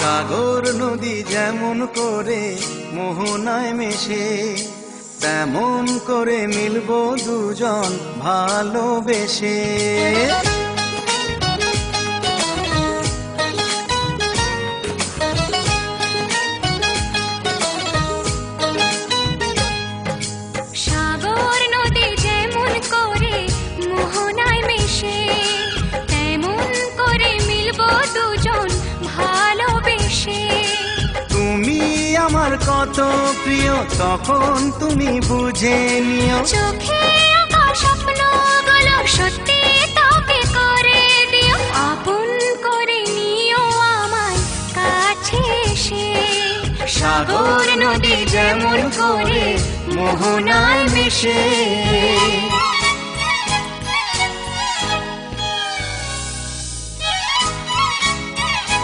সাগর নদী যেমন করে মোহনায় মেশে, তেমন করে মিলবো দুজন ভালোবেসে। সাগর নদী যেমন করে মোহনায় মেশে, তেমন করে মিলবো দুজন ভালোবেসে। তুমি আমার কত প্রিয় তখন তুমি বুঝে নিও, চোখে আঁকা স্বপ্নগুলো সত্যি তবে করে দিও, আপন করে নিও আমায় কাছে এসে। সাগর নদী যেমন করে মোহনায় মেশে।